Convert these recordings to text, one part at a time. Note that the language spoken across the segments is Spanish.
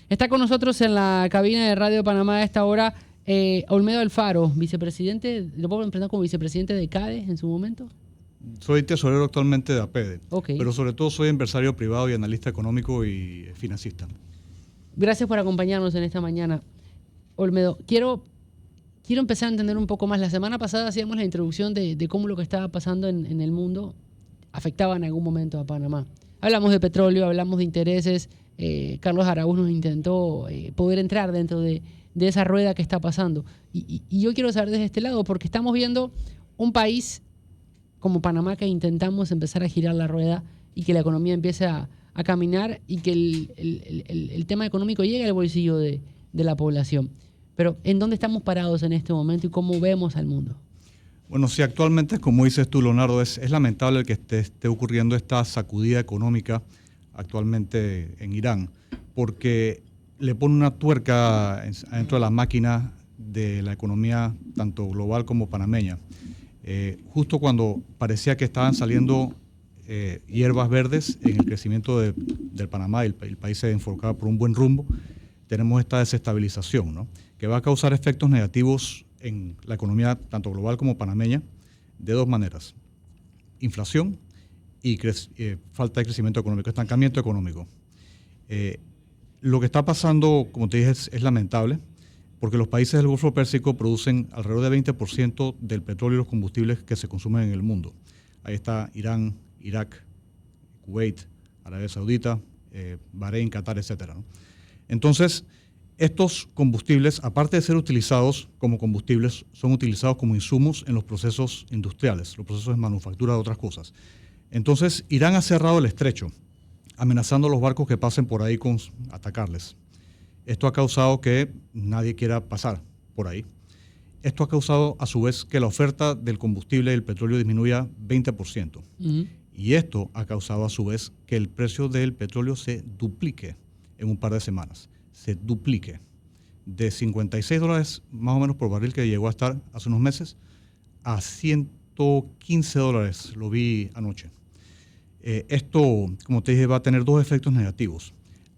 Está con nosotros en la cabina de Radio Panamá a esta hora Olmedo Alfaro, vicepresidente, ¿lo puedo presentar como vicepresidente de CADE en su momento? Soy tesorero actualmente de APEDE, Okay. Pero sobre todo soy empresario privado y analista económico y financista. Gracias por acompañarnos en esta mañana. Olmedo, quiero empezar a entender un poco más. La semana pasada hacíamos la introducción de cómo lo que estaba pasando en el mundo afectaba en algún momento a Panamá. Hablamos de petróleo, hablamos de intereses. Carlos Araúz nos intentó poder entrar dentro de esa rueda que está pasando. Y yo quiero saber desde este lado, porque estamos viendo un país como Panamá que intentamos empezar a girar la rueda y que la economía empiece a caminar y que el tema económico llegue al bolsillo de la población. Pero ¿en dónde estamos parados en este momento y cómo vemos al mundo? Bueno, sí, actualmente, como dices tú, Leonardo, es lamentable que esté ocurriendo esta sacudida económica actualmente en Irán, porque le pone una tuerca dentro de la máquina de la economía tanto global como panameña. Justo cuando parecía que estaban saliendo hierbas verdes en el crecimiento del Panamá y el país se enfocaba por un buen rumbo, tenemos esta desestabilización, ¿no?, que va a causar efectos negativos en la economía tanto global como panameña de dos maneras: inflación y falta de crecimiento económico, estancamiento económico. Lo que está pasando, como te dije, es lamentable, porque los países del Golfo Pérsico producen alrededor del 20% del petróleo y los combustibles que se consumen en el mundo. Ahí está Irán, Irak, Kuwait, Arabia Saudita, Bahrein, Qatar, etcétera, ¿no? Entonces, estos combustibles, aparte de ser utilizados como combustibles, son utilizados como insumos en los procesos industriales, los procesos de manufactura de otras cosas. Entonces, Irán ha cerrado el estrecho, amenazando a los barcos que pasen por ahí con atacarles. Esto ha causado que nadie quiera pasar por ahí. Esto ha causado, a su vez, que la oferta del combustible y el petróleo disminuya 20%. Y esto ha causado, a su vez, que el precio del petróleo se duplique en un par de semanas. Se duplique. De $56 más o menos por barril, que llegó a estar hace unos meses, a $115, lo vi anoche. Esto, como te dije, va a tener dos efectos negativos: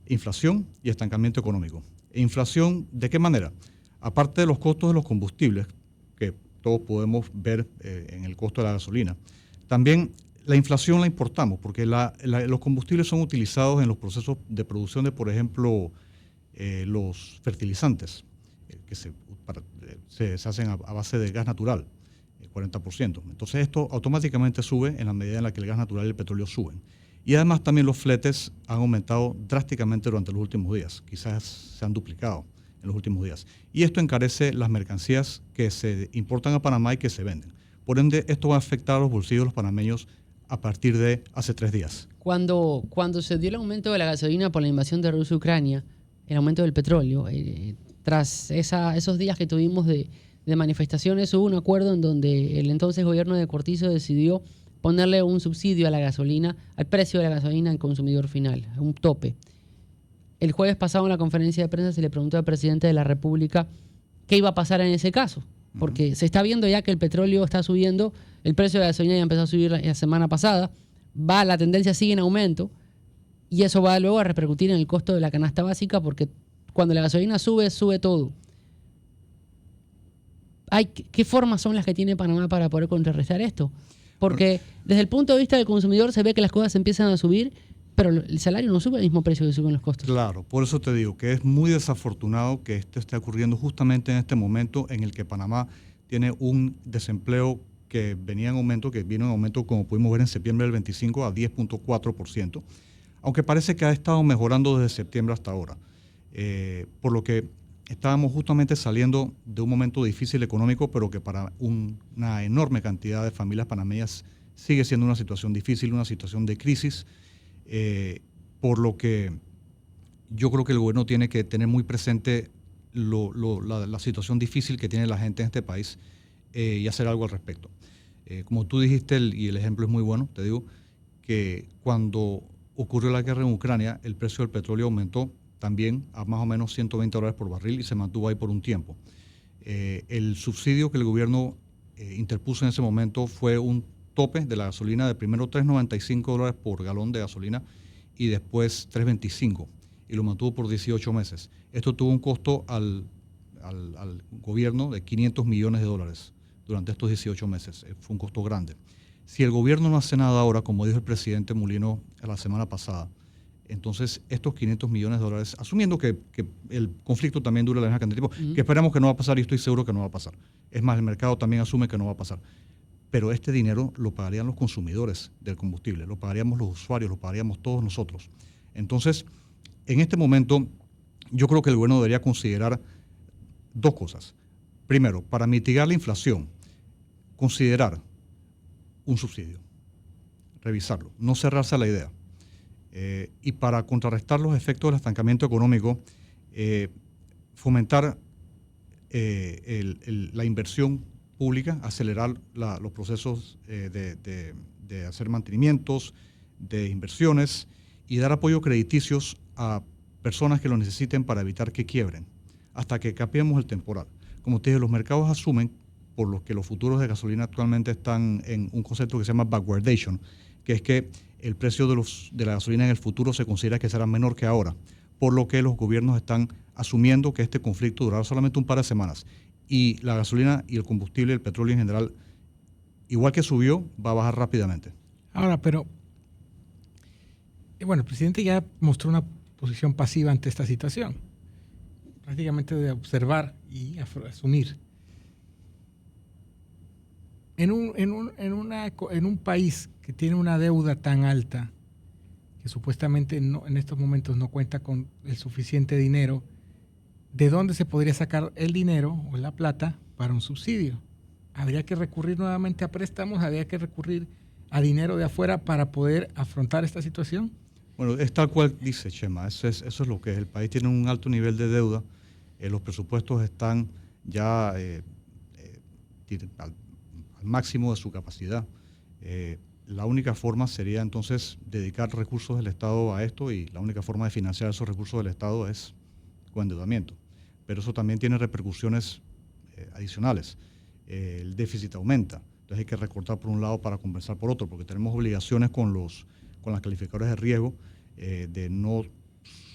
inflación y estancamiento económico. Inflación, ¿de qué manera? Aparte de los costos de los combustibles, que todos podemos ver en el costo de la gasolina, también la inflación la importamos, porque los combustibles son utilizados en los procesos de producción de, por ejemplo, los fertilizantes, que se hacen a base de gas natural, 40%. Entonces esto automáticamente sube en la medida en la que el gas natural y el petróleo suben. Y además también los fletes han aumentado drásticamente durante los últimos días, quizás se han duplicado en los últimos días. Y esto encarece las mercancías que se importan a Panamá y que se venden. Por ende, esto va a afectar a los bolsillos de los panameños a partir de hace 3 días. Cuando se dio el aumento de la gasolina por la invasión de Rusia a Ucrania, el aumento del petróleo, tras esos días que tuvimos de manifestaciones, hubo un acuerdo en donde el entonces gobierno de Cortizo decidió ponerle un subsidio a la gasolina, al precio de la gasolina al consumidor final, un tope. El jueves pasado en la conferencia de prensa se le preguntó al presidente de la República qué iba a pasar en ese caso, porque se está viendo ya que el petróleo está subiendo, el precio de la gasolina ya empezó a subir la semana pasada, la tendencia sigue en aumento y eso va luego a repercutir en el costo de la canasta básica, porque cuando la gasolina sube, sube todo. ¿Qué formas son las que tiene Panamá para poder contrarrestar esto? Porque desde el punto de vista del consumidor se ve que las cosas empiezan a subir, pero el salario no sube al mismo precio que suben los costos. Claro, por eso te digo que es muy desafortunado que esto esté ocurriendo justamente en este momento en el que Panamá tiene un desempleo que venía en aumento, que vino en aumento, como pudimos ver en septiembre del 25 a 10.4%, aunque parece que ha estado mejorando desde septiembre hasta ahora. Por lo que estábamos justamente saliendo de un momento difícil económico, pero que para una enorme cantidad de familias panameñas sigue siendo una situación difícil, una situación de crisis, por lo que yo creo que el gobierno tiene que tener muy presente la situación difícil que tiene la gente en este país y hacer algo al respecto. Como tú dijiste, y el ejemplo es muy bueno, te digo, que cuando ocurrió la guerra en Ucrania, el precio del petróleo aumentó también a más o menos $120 por barril y se mantuvo ahí por un tiempo. El subsidio que el gobierno interpuso en ese momento fue un tope de la gasolina de primero $3.95 por galón de gasolina y después $3.25. y lo mantuvo por 18 meses. Esto tuvo un costo al gobierno de $500 millones durante estos 18 meses. Fue un costo grande. Si el gobierno no hace nada ahora, como dijo el presidente Mulino la semana pasada, entonces estos $500 millones, asumiendo que el conflicto también dure la misma cantidad de tiempo, que esperamos que no va a pasar y estoy seguro que no va a pasar. Es más, el mercado también asume que no va a pasar. Pero este dinero lo pagarían los consumidores del combustible, lo pagaríamos los usuarios, lo pagaríamos todos nosotros. Entonces, en este momento, yo creo que el gobierno debería considerar dos cosas. Primero, para mitigar la inflación, considerar un subsidio, revisarlo, no cerrarse a la idea. Y para contrarrestar los efectos del estancamiento económico, fomentar la inversión pública, acelerar los procesos de hacer mantenimientos, de inversiones y dar apoyo crediticios a personas que lo necesiten para evitar que quiebren, hasta que capeemos el temporal. Como te dije, los mercados asumen, por lo que los futuros de gasolina actualmente están en un concepto que se llama backwardation, que es que el precio de la gasolina en el futuro se considera que será menor que ahora, por lo que los gobiernos están asumiendo que este conflicto durará solamente un par de semanas. Y la gasolina y el combustible, el petróleo en general, igual que subió, va a bajar rápidamente. Ahora, pero, bueno, el presidente ya mostró una posición pasiva ante esta situación, prácticamente de observar y asumir. En un país que tiene una deuda tan alta, que supuestamente en estos momentos no cuenta con el suficiente dinero, ¿de dónde se podría sacar el dinero o la plata para un subsidio? ¿Habría que recurrir nuevamente a préstamos? ¿Habría que recurrir a dinero de afuera para poder afrontar esta situación? Bueno, es tal cual dice Chema, eso es lo que es. El país tiene un alto nivel de deuda, los presupuestos están ya al máximo de su capacidad. La única forma sería entonces dedicar recursos del Estado a esto, y la única forma de financiar esos recursos del Estado es con endeudamiento. Pero eso también tiene repercusiones adicionales. El déficit aumenta, entonces hay que recortar por un lado para compensar por otro, porque tenemos obligaciones con las calificadoras de riesgo de no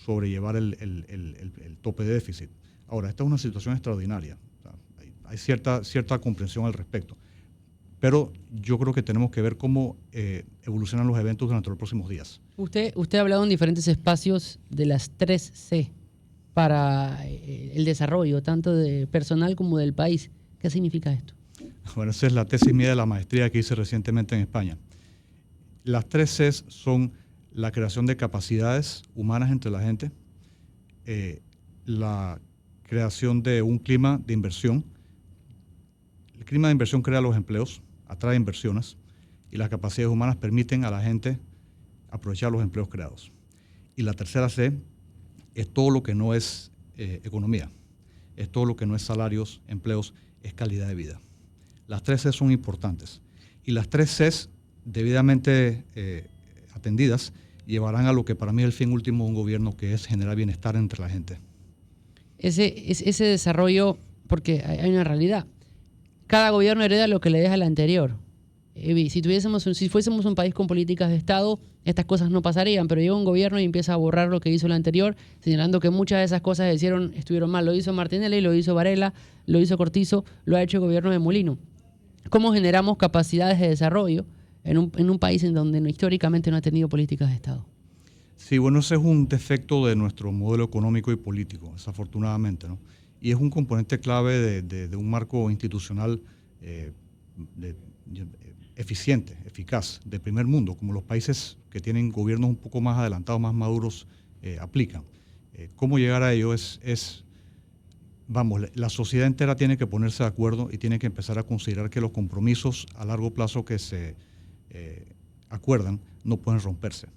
sobrellevar el tope de déficit. Ahora, esta es una situación extraordinaria. O sea, hay cierta comprensión al respecto. Pero yo creo que tenemos que ver cómo evolucionan los eventos durante los próximos días. Usted ha hablado en diferentes espacios de las 3C para el desarrollo, tanto de personal como del país. ¿Qué significa esto? Bueno, esa es la tesis mía de la maestría que hice recientemente en España. Las 3Cs son la creación de capacidades humanas entre la gente, la creación de un clima de inversión. El clima de inversión crea los empleos, atrae inversiones, y las capacidades humanas permiten a la gente aprovechar los empleos creados. Y la tercera C es todo lo que no es economía, es todo lo que no es salarios, empleos, es calidad de vida. Las 3C son importantes, y las 3Cs debidamente atendidas llevarán a lo que para mí es el fin último de un gobierno, que es generar bienestar entre la gente. Ese desarrollo, porque hay una realidad. Cada gobierno hereda lo que le deja el anterior. Si fuésemos un país con políticas de Estado, estas cosas no pasarían, pero llega un gobierno y empieza a borrar lo que hizo el anterior, señalando que muchas de esas cosas estuvieron mal. Lo hizo Martinelli, lo hizo Varela, lo hizo Cortizo, lo ha hecho el gobierno de Mulino. ¿Cómo generamos capacidades de desarrollo en un país en donde históricamente no ha tenido políticas de Estado? Sí, bueno, ese es un defecto de nuestro modelo económico y político, desafortunadamente, ¿no? Y es un componente clave de un marco institucional eficiente, eficaz, de primer mundo, como los países que tienen gobiernos un poco más adelantados, más maduros, aplican. ¿Cómo llegar a ello? La sociedad entera tiene que ponerse de acuerdo y tiene que empezar a considerar que los compromisos a largo plazo que se acuerdan no pueden romperse,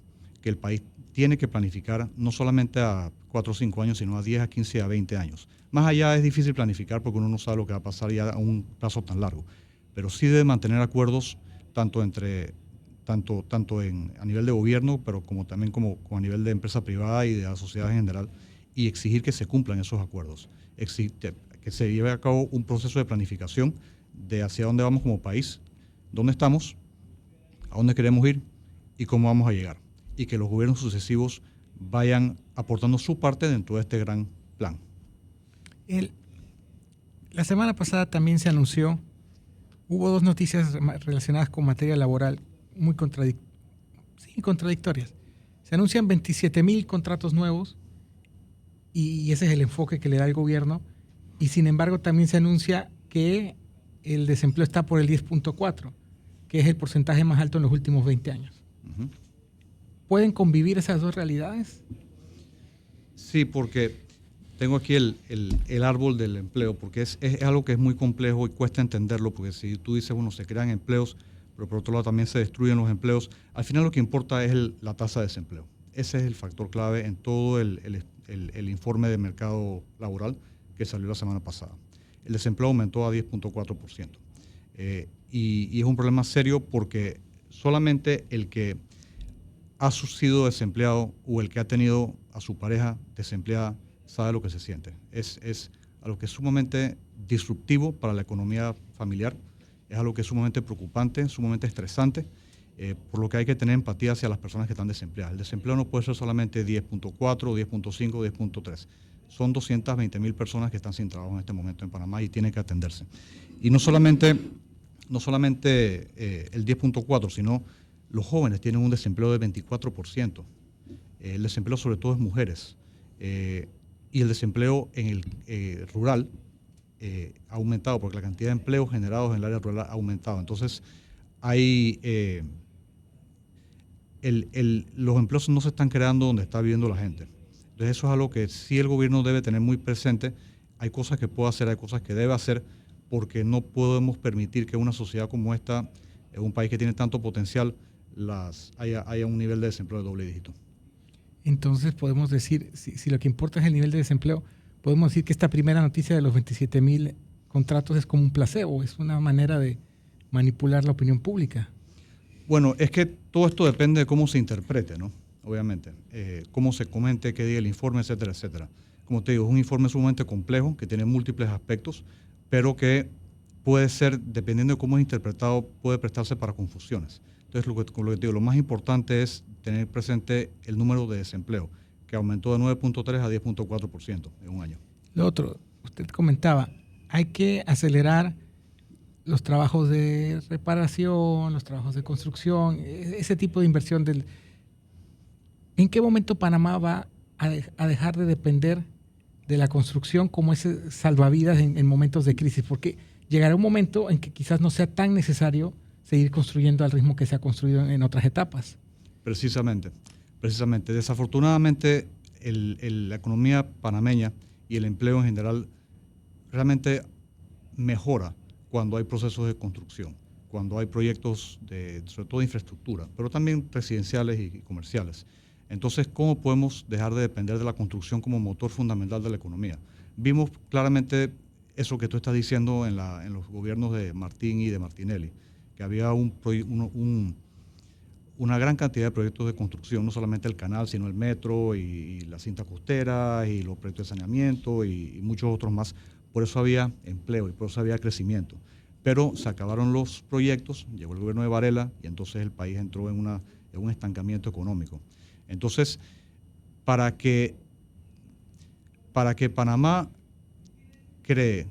que el país tiene que planificar no solamente a 4 o 5 años, sino a 10, a 15, a 20 años. Más allá es difícil planificar porque uno no sabe lo que va a pasar ya a un plazo tan largo, pero sí debe mantener acuerdos tanto a nivel de gobierno, pero también como a nivel de empresa privada y de la sociedad en general, y exigir que se cumplan esos acuerdos, que se lleve a cabo un proceso de planificación de hacia dónde vamos como país, dónde estamos, a dónde queremos ir y cómo vamos a llegar, y que los gobiernos sucesivos vayan aportando su parte dentro de este gran plan. La semana pasada también se anunció, hubo dos noticias relacionadas con materia laboral muy contradictorias. Se anuncian 27,000 contratos nuevos y ese es el enfoque que le da el gobierno, y sin embargo también se anuncia que el desempleo está por el 10.4, que es el porcentaje más alto en los últimos 20 años. Uh-huh. ¿Pueden convivir esas dos realidades? Sí, porque tengo aquí el árbol del empleo, porque es algo que es muy complejo y cuesta entenderlo, porque si tú dices, bueno, se crean empleos, pero por otro lado también se destruyen los empleos, al final lo que importa es la tasa de desempleo. Ese es el factor clave en todo el informe de mercado laboral que salió la semana pasada. El desempleo aumentó a 10.4%. Y es un problema serio porque solamente el que ha sido desempleado o el que ha tenido a su pareja desempleada sabe lo que se siente. Es algo que es sumamente disruptivo para la economía familiar, es algo que es sumamente preocupante, sumamente estresante, por lo que hay que tener empatía hacia las personas que están desempleadas. El desempleo no puede ser solamente 10.4, 10.5, 10.3. Son 220,000 personas que están sin trabajo en este momento en Panamá y tienen que atenderse. Y no solamente el 10.4, sino los jóvenes tienen un desempleo de 24%. El desempleo sobre todo es mujeres. Y el desempleo en el rural ha aumentado porque la cantidad de empleos generados en el área rural ha aumentado. Entonces, los empleos no se están creando donde está viviendo la gente. Entonces, eso es algo que sí el gobierno debe tener muy presente. Hay cosas que puede hacer, hay cosas que debe hacer, porque no podemos permitir que una sociedad como esta, en un país que tiene tanto potencial, haya un nivel de desempleo de doble dígito. Entonces podemos decir, si lo que importa es el nivel de desempleo, podemos decir que esta primera noticia de los 27,000 contratos es como un placebo, es una manera de manipular la opinión pública. Bueno, es que todo esto depende de cómo se interprete, ¿no? Obviamente, cómo se comente, qué diga el informe, etcétera, etcétera. Como te digo, es un informe sumamente complejo que tiene múltiples aspectos, pero que puede ser, dependiendo de cómo es interpretado, puede prestarse para confusiones. Entonces, lo que te digo, lo más importante es tener presente el número de desempleo, que aumentó de 9.3 a 10.4% en un año. Lo otro, usted comentaba, hay que acelerar los trabajos de reparación, los trabajos de construcción, ese tipo de inversión. ¿En qué momento Panamá va a dejar de depender de la construcción como ese salvavidas en momentos de crisis? Porque llegará un momento en que quizás no sea tan necesario seguir construyendo al ritmo que se ha construido en otras etapas. Precisamente. Desafortunadamente, la economía panameña y el empleo en general realmente mejora cuando hay procesos de construcción, cuando hay proyectos sobre todo de infraestructura, pero también residenciales y comerciales. Entonces, ¿cómo podemos dejar de depender de la construcción como motor fundamental de la economía? Vimos claramente eso que tú estás diciendo en los gobiernos de Martín y de Martinelli, que había una gran cantidad de proyectos de construcción, no solamente el canal, sino el metro y la cinta costera y los proyectos de saneamiento y muchos otros más. Por eso había empleo y por eso había crecimiento. Pero se acabaron los proyectos, llegó el gobierno de Varela y entonces el país entró en un estancamiento económico. Entonces, para que Panamá cree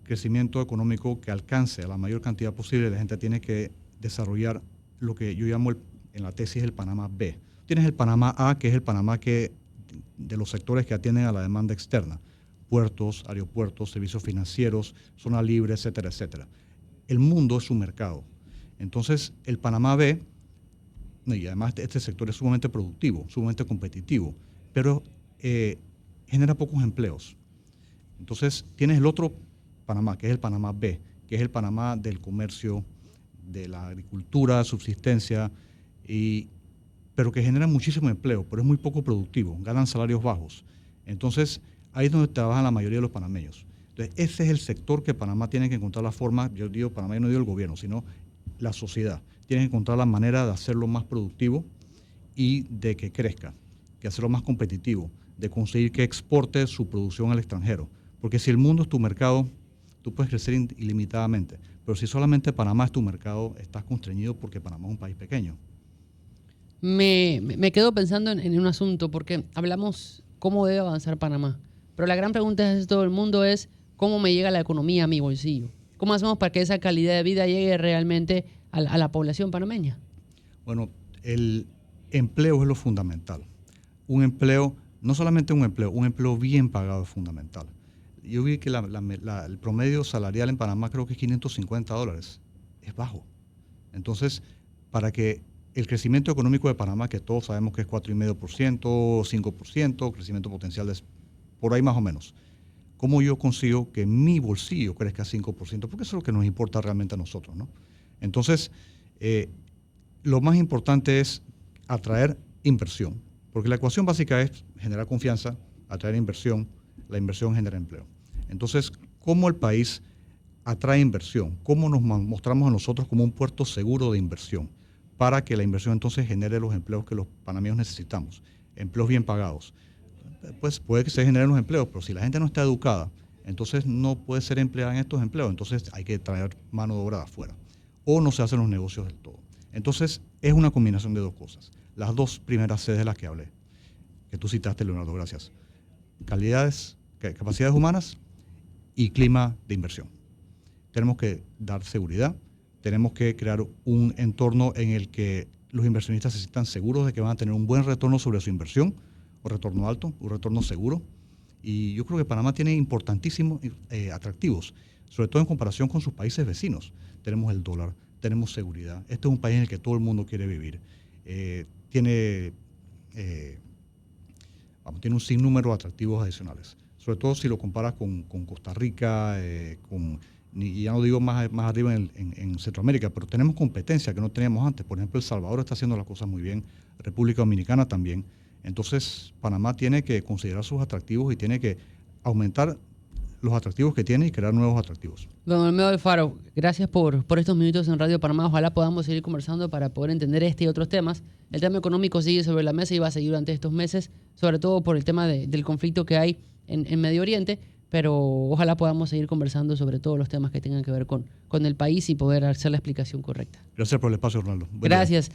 crecimiento económico que alcance a la mayor cantidad posible, la gente tiene que desarrollar lo que yo llamo en la tesis el Panamá B. Tienes el Panamá A, que es el Panamá de los sectores que atienden a la demanda externa, puertos, aeropuertos, servicios financieros, zona libre, etcétera, etcétera. El mundo es su mercado. Entonces, el Panamá B, y además este sector es sumamente productivo, sumamente competitivo, pero genera pocos empleos. Entonces, tienes el otro Panamá, que es el Panamá B, que es el Panamá del comercio, de la agricultura, subsistencia, pero que genera muchísimo empleo, pero es muy poco productivo, ganan salarios bajos. Entonces, ahí es donde trabajan la mayoría de los panameños. Entonces, ese es el sector que Panamá tiene que encontrar la forma, yo digo Panamá, yo no digo el gobierno, sino la sociedad. Tiene que encontrar la manera de hacerlo más productivo y de que crezca, de hacerlo más competitivo, de conseguir que exporte su producción al extranjero. Porque si el mundo es tu mercado, tú puedes crecer ilimitadamente. Pero si solamente Panamá es tu mercado, estás constreñido porque Panamá es un país pequeño. Me quedo pensando en un asunto, porque hablamos cómo debe avanzar Panamá. Pero la gran pregunta de todo el mundo es cómo me llega la economía a mi bolsillo. ¿Cómo hacemos para que esa calidad de vida llegue realmente a la población panameña? Bueno, el empleo es lo fundamental. Un empleo, no solamente un empleo bien pagado es fundamental. Yo vi que el promedio salarial en Panamá creo que es $550. Es bajo. Entonces, para que el crecimiento económico de Panamá, que todos sabemos que es 4,5%, 5%, crecimiento potencial es por ahí más o menos. ¿Cómo yo consigo que mi bolsillo crezca 5%? Porque eso es lo que nos importa realmente a nosotros, ¿no? Entonces, lo más importante es atraer inversión, porque la ecuación básica es generar confianza, atraer inversión, la inversión genera empleo. Entonces, ¿cómo el país atrae inversión? ¿Cómo nos mostramos a nosotros como un puerto seguro de inversión para que la inversión entonces genere los empleos que los panameños necesitamos? Empleos bien pagados. Pues puede que se generen los empleos, pero si la gente no está educada, entonces no puede ser empleada en estos empleos, entonces hay que traer mano de obra de afuera. O no se hacen los negocios del todo. Entonces, es una combinación de dos cosas. Las dos primeras sedes de las que hablé, que tú citaste, Leonardo, gracias. Capacidades humanas y clima de inversión. Tenemos que dar seguridad, tenemos que crear un entorno en el que los inversionistas se sientan seguros de que van a tener un buen retorno sobre su inversión, un retorno alto, un retorno seguro. Y yo creo que Panamá tiene importantísimos atractivos, sobre todo en comparación con sus países vecinos. Tenemos el dólar, tenemos seguridad. Este es un país en el que todo el mundo quiere vivir. Tiene un sinnúmero de atractivos adicionales. Sobre todo si lo comparas con Costa Rica, y ya no digo más arriba en Centroamérica, pero tenemos competencia que no teníamos antes. Por ejemplo, El Salvador está haciendo las cosas muy bien, República Dominicana también. Entonces, Panamá tiene que considerar sus atractivos y tiene que aumentar los atractivos que tiene y crear nuevos atractivos. Don Olmedo Alfaro, gracias por estos minutos en Radio Panamá. Ojalá podamos seguir conversando para poder entender este y otros temas. El tema económico sigue sobre la mesa y va a seguir durante estos meses, sobre todo por el tema del conflicto que hay en Medio Oriente, pero ojalá podamos seguir conversando sobre todos los temas que tengan que ver con el país y poder hacer la explicación correcta. Gracias por el espacio, Ronaldo. Gracias.